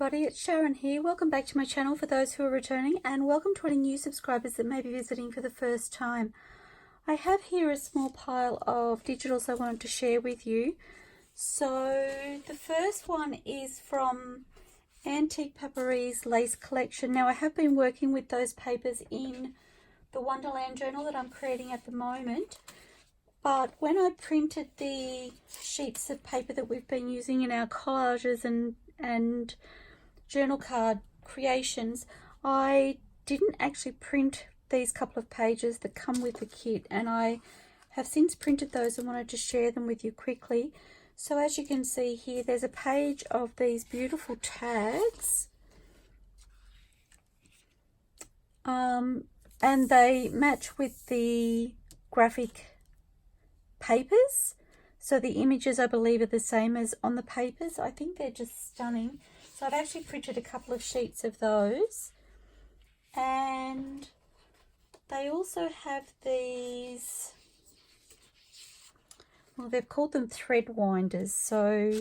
everybody, it's Sharon here. Welcome back to my channel for those who are returning, and welcome to any new subscribers that may be visiting for the first time. I have here a small pile of digitals I wanted to share with you. So the first one is from AntiquePaperie's lace collection. Now I have been working with those papers in the Wonderland journal that I'm creating at the moment. But when I printed the sheets of paper that we've been using in our collages and journal card creations, I didn't actually print these couple of pages that come with the kit, and I have since printed those and wanted to share them with you quickly. So as you can see here, there's a page of these beautiful tags, and they match with the graphic papers, so the images I believe are the same as on the papers. I think they're just stunning. So I've actually printed a couple of sheets of those, and they also have these, well, they've called them thread winders, so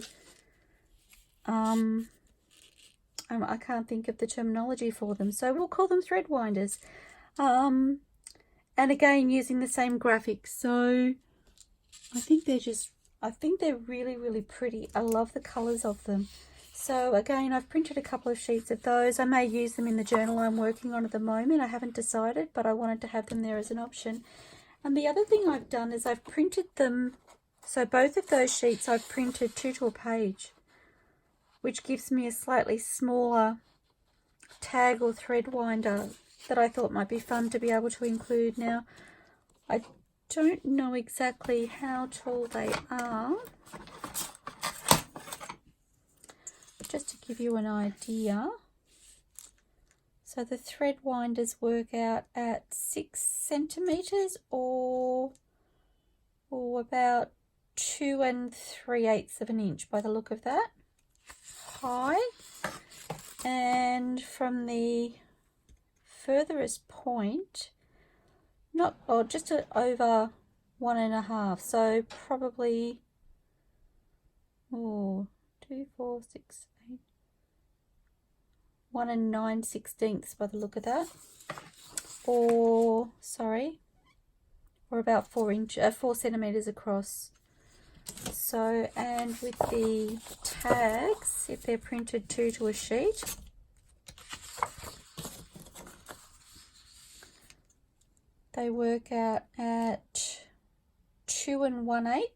I can't think of the terminology for them, so we'll call them thread winders, and again using the same graphics. So I think they're really pretty. I love the colours of them. So again, I've printed a couple of sheets of those. I may use them in the journal I'm working on at the moment. I haven't decided, but I wanted to have them there as an option. And the other thing I've done is I've printed them, so both of those sheets I've printed 2 to a page, which gives me a slightly smaller tag or thread winder that I thought might be fun to be able to include. Now, I don't know exactly how tall they are, just to give you an idea. So the thread winders work out at 6 centimeters or about 2 3/8 of an inch by the look of that high. And from the furthest point, just over 1.5, so probably 2, 4, 6, 8, 1 9/16 by the look of that, or about 4 centimeters across. So, and with the tags, if they're printed 2 to a sheet, they work out at 2 1/8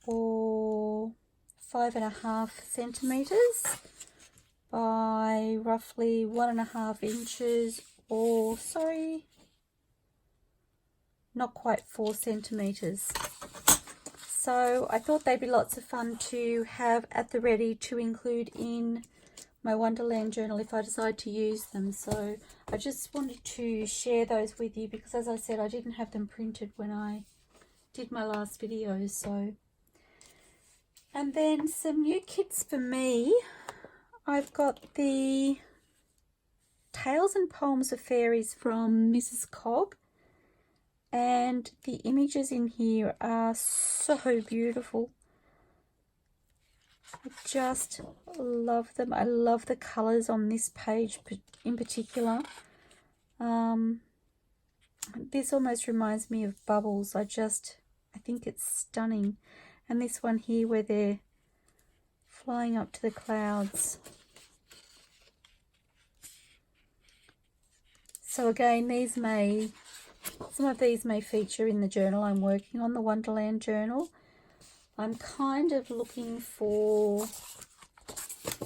or 5.5 centimeters by roughly 1.5 inches, or not quite 4 centimeters. So I thought they'd be lots of fun to have at the ready to include in my Wonderland journal if I decide to use them. So I just wanted to share those with you because, as I said, I didn't have them printed when I did my last video. So, and then some new kits for me. I've got the Tales and Poems of Fairies from MrsCogsCrafts, and the images in here are so beautiful. I just love them. I love the colours on this page in particular. This almost reminds me of Bubbles. I think it's stunning. And this one here where they're flying up to the clouds. So again, some of these may feature in the journal I'm working on, the Wonderland journal. I'm kind of looking for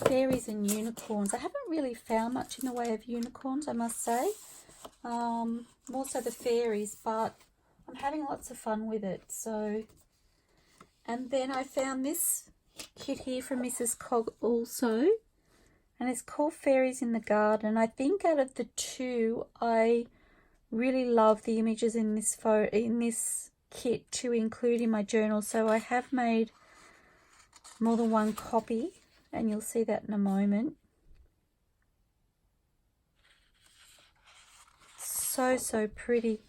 fairies and unicorns. I haven't really found much in the way of unicorns, I must say. More so the fairies, but I'm having lots of fun with it. So, and then I found this kit here from MrsCogs also, and it's called Fairies in the Garden. I think out of the two, I really love the images in this kit to include in my journal. So I have made more than one copy, and you'll see that in a moment. So pretty.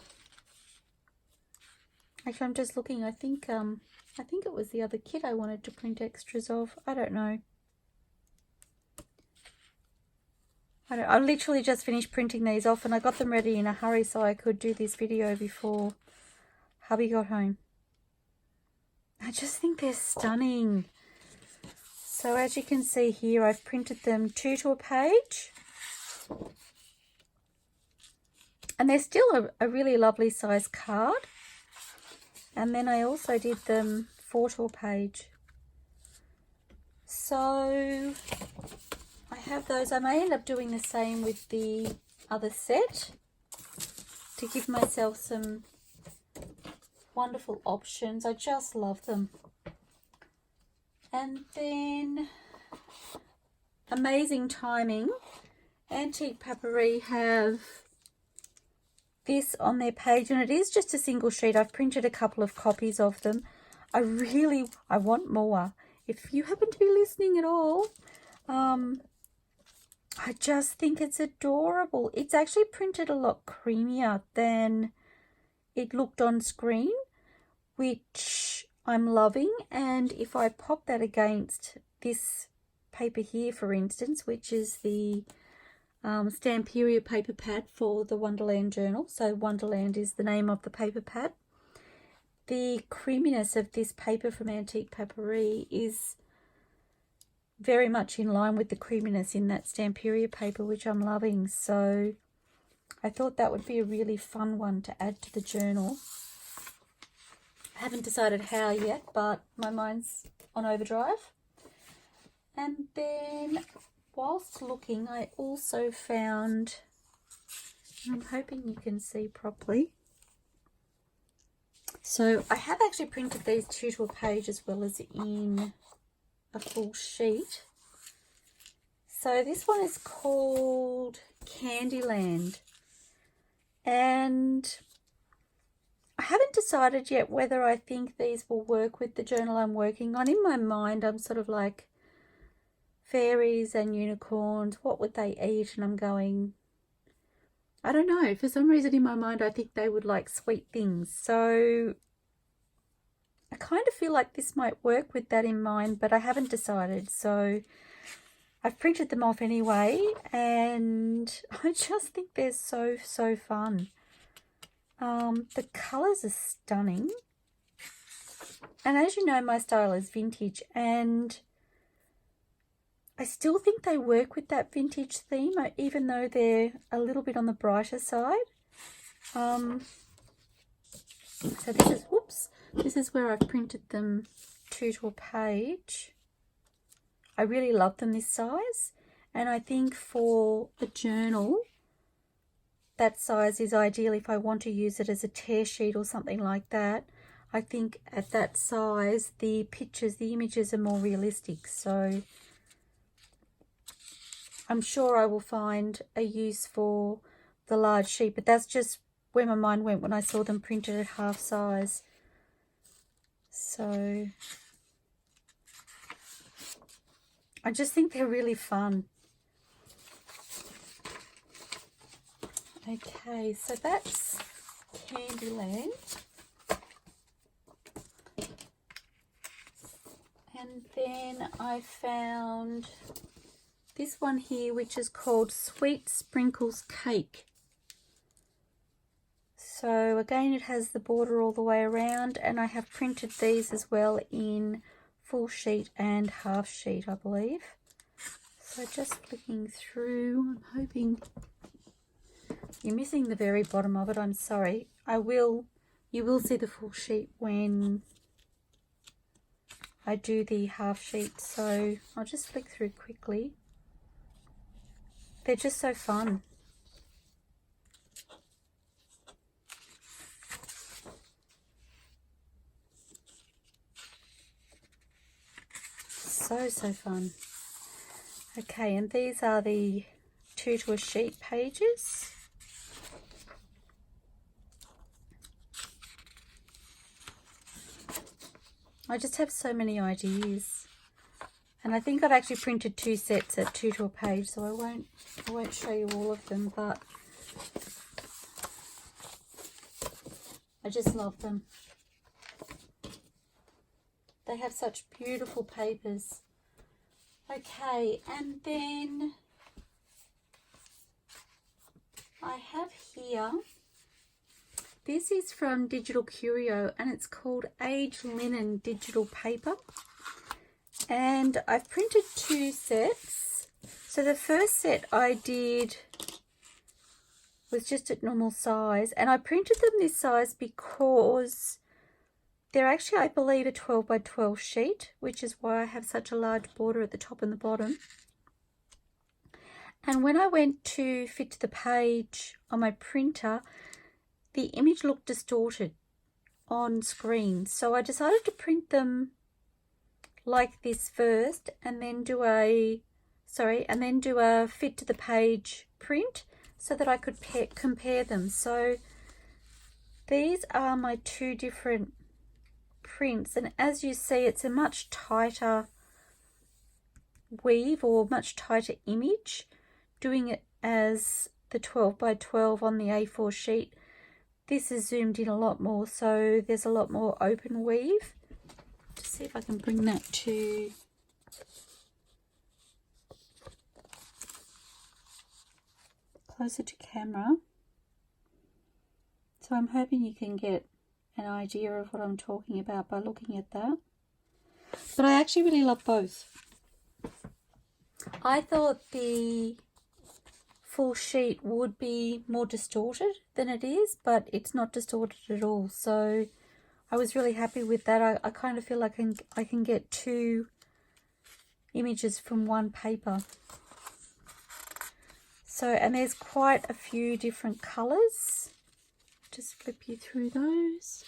Actually, I'm just looking. I think it was the other kit I wanted to print extras of. I don't know. I literally just finished printing these off, and I got them ready in a hurry so I could do this video before hubby got home. I just think they're stunning. So as you can see here, I've printed them 2 to a page. And they're still a really lovely size card. And then I also did them 4 to a page. So I have those. I may end up doing the same with the other set to give myself some wonderful options. I just love them. And then, amazing timing, AntiquePaperie have this on their page, and it is just a single sheet. I've printed a couple of copies of them. I want more. If you happen to be listening at all, I just think it's adorable. It's actually printed a lot creamier than it looked on screen, which I'm loving. And if I pop that against this paper here, for instance, which is the Stamperia paper pad for the Wonderland journal. So Wonderland is the name of the paper pad. The creaminess of this paper from AntiquePaperie is very much in line with the creaminess in that Stamperia paper, which I'm loving. So I thought that would be a really fun one to add to the journal. I haven't decided how yet, but my mind's on overdrive. And then whilst looking, I also found, I'm hoping you can see properly. So I have actually printed these 2 to a page as well as in a full sheet. So this one is called Candyland. And I haven't decided yet whether I think these will work with the journal I'm working on. In my mind, I'm sort of like, fairies and unicorns, what would they eat? And I'm going, I don't know. For some reason in my mind, I think they would like sweet things. So I kind of feel like this might work with that in mind, but I haven't decided. So I've printed them off anyway, and I just think they're so fun. The colours are stunning. And as you know, my style is vintage, and I still think they work with that vintage theme, even though they're a little bit on the brighter side. So this is, this is where I've printed them 2 to a page. I really love them this size, and I think for a journal, that size is ideal if I want to use it as a tear sheet or something like that. I think at that size, the pictures, the images are more realistic. So I'm sure I will find a use for the large sheet, but that's just where my mind went when I saw them printed at half size. So I just think they're really fun. Okay, so that's Candyland. And then I found this one here, which is called Sweet Sprinkles Cake. So again, it has the border all the way around, and I have printed these as well in full sheet and half sheet, I believe. So just flicking through, I'm hoping you're missing the very bottom of it. I'm sorry. You will see the full sheet when I do the half sheet. So I'll just flick through quickly. They're just so fun. So fun. Okay, and these are the 2 to a sheet pages. I just have so many ideas. And I think I've actually printed 2 sets at 2 to a page, so I won't show you all of them, but I just love them. They have such beautiful papers. Okay, and then I have here, this is from DigitalCurio and it's called Age Linen Digital Paper. And I've printed 2 sets. So the first set I did was just at normal size, and I printed them this size because they're actually, I believe, a 12 by 12 sheet, which is why I have such a large border at the top and the bottom. And when I went to fit the page on my printer, the image looked distorted on screen. So I decided to print them like this first and then do a fit to the page print so that I could compare them. So these are my 2 different prints, and as you see, it's a much tighter weave or much tighter image. Doing it as the 12 by 12 on the A4 sheet, this is zoomed in a lot more, so there's a lot more open weave. Just see if I can bring that to closer to camera. So I'm hoping you can get an idea of what I'm talking about by looking at that. But I actually really love both. I thought the full sheet would be more distorted than it is, but it's not distorted at all. So I was really happy with that. I kind of feel like I can get 2 images from one paper. So, and there's quite a few different colours. Just flip you through those.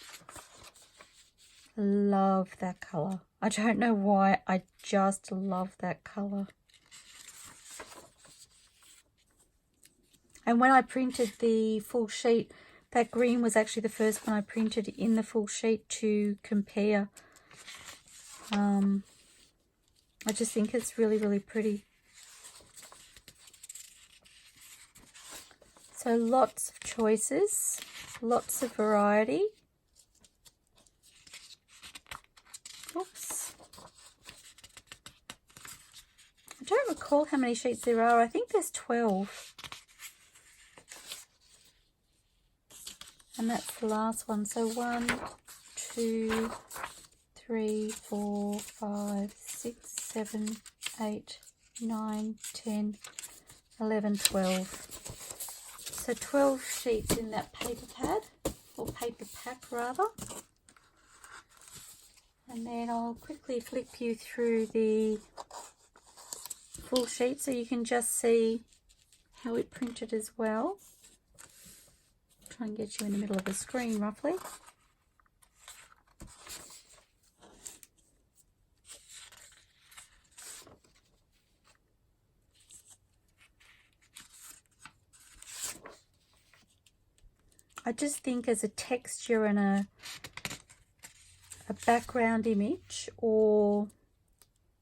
Love that colour. I don't know why, I just love that colour. And when I printed the full sheet, that green was actually the first one I printed in the full sheet to compare. I just think it's really, really pretty. So lots of choices, lots of variety. Oops. I don't recall how many sheets there are. I think there's 12. And that's the last one. So 1, 2, 3, 4, 5, 6, 7, 8, 9, 10, 11, 12. So 12 sheets in that paper pad, or paper pack rather. And then I'll quickly flip you through the full sheet so you can just see how it printed as well. Try and get you in the middle of the screen roughly. I just think as a texture and a background image, or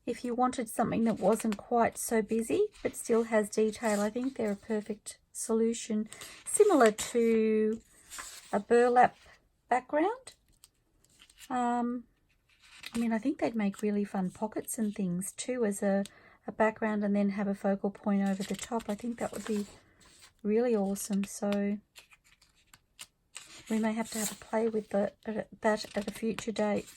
if you wanted something that wasn't quite so busy but still has detail, I think they're a perfect solution, similar to a burlap background. I mean, I think they'd make really fun pockets and things too as a background, and then have a focal point over the top. I think that would be really awesome. So we may have to have a play with that at a future date.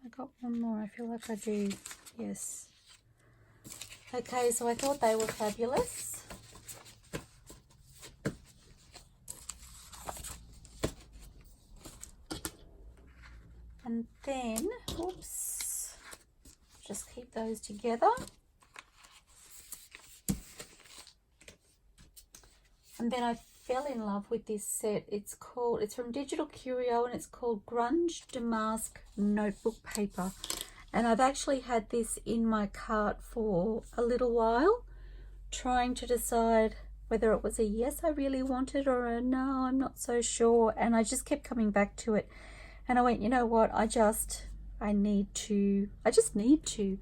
I got one more, I feel like I do. Yes. Okay, so I thought they were fabulous. And then, oops, just keep those together. And then I fell in love with this set. It's from DigitalCurio and it's called Grunge Damask Notebook Paper. And I've actually had this in my cart for a little while, trying to decide whether it was a yes I really wanted or a no, I'm not so sure. And I just kept coming back to it. And I went, you know what, I just need to.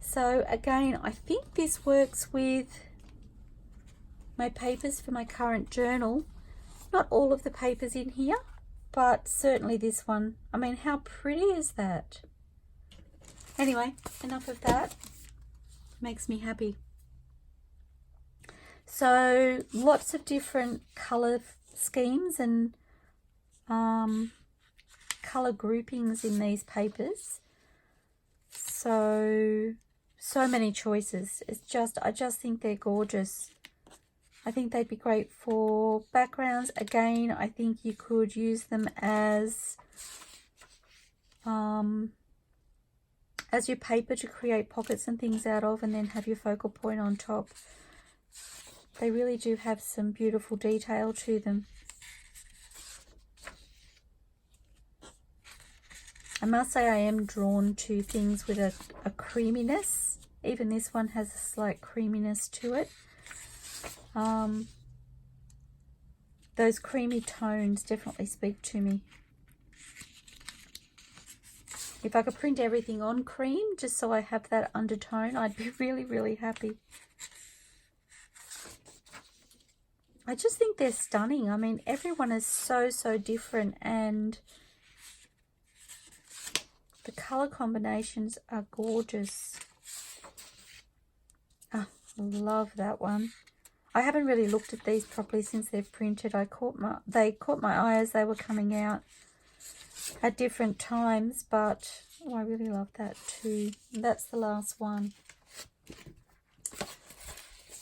So again, I think this works with my papers for my current journal. Not all of the papers in here, but certainly this one. I mean, how pretty is that? Anyway, enough of that. Makes me happy. So lots of different colour schemes and colour groupings in these papers. So many choices. I just think they're gorgeous. I think they'd be great for backgrounds. Again, I think you could use them as your paper to create pockets and things out of, and then have your focal point on top. They really do have some beautiful detail to them. I must say I am drawn to things with a creaminess. Even this one has a slight creaminess to it. Those creamy tones definitely speak to me. If I could print everything on cream, just so I have that undertone, I'd be really, really happy. I just think they're stunning. I mean, everyone is so different, and the colour combinations are gorgeous. Oh, I love that one. I haven't really looked at these properly since they've printed. They caught my eye as they were coming out at different times, but oh, I really love that too. That's the last one.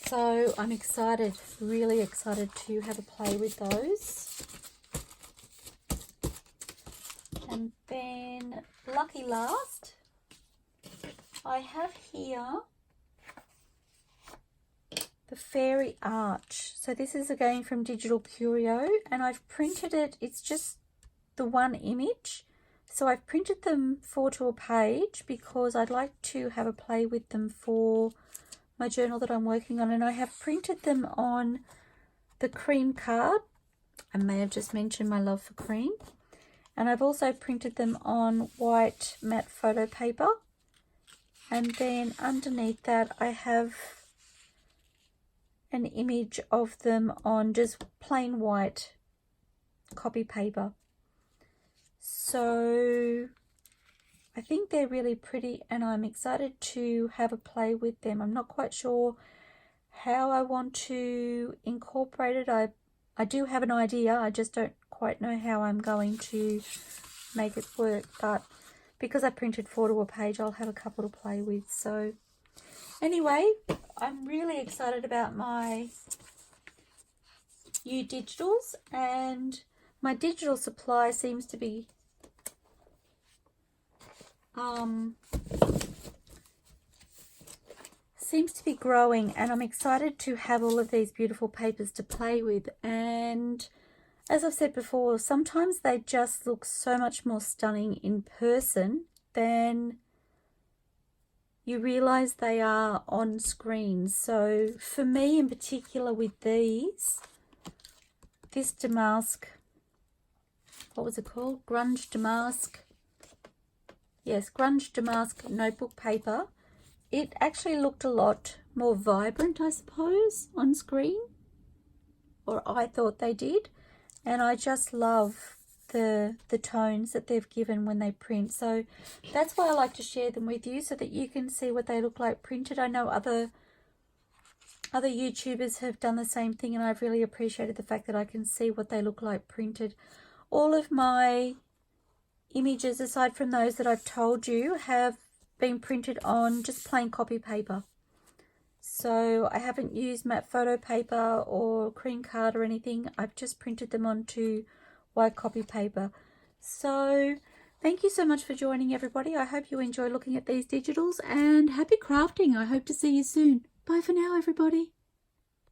So I'm excited, really excited to have a play with those. And then lucky last, I have here the Fairy Arch. So this is again from DigitalCurio, and I've printed it. It's just the one image. So I've printed them 4 to a page because I'd like to have a play with them for my journal that I'm working on, and I have printed them on the cream card. I may have just mentioned my love for cream. And I've also printed them on white matte photo paper. And then underneath that I have an image of them on just plain white copy paper. So I think they're really pretty, and I'm excited to have a play with them. I'm not quite sure how I want to incorporate it. I do have an idea, I just don't quite know how I'm going to make it work, but because I printed 4 to a page, I'll have a couple to play with. So anyway, I'm really excited about my new digitals, and my digital supply seems to be growing, and I'm excited to have all of these beautiful papers to play with. And as I've said before, sometimes they just look so much more stunning in person than you realize they are on screen. So for me in particular with this Damask, what was it called? Grunge Damask. Yes, Grunge Damask notebook paper. It actually looked a lot more vibrant, I suppose, on screen. Or I thought they did. And I just love the tones that they've given when they print. So that's why I like to share them with you, so that you can see what they look like printed. I know other YouTubers have done the same thing, and I've really appreciated the fact that I can see what they look like printed. All of my images, aside from those that I've told you, have been printed on just plain copy paper. So I haven't used matte photo paper or cream card or anything. I've just printed them onto white copy paper. So thank you so much for joining, everybody. I hope you enjoy looking at these digitals, and happy crafting. I hope to see you soon. Bye for now, everybody.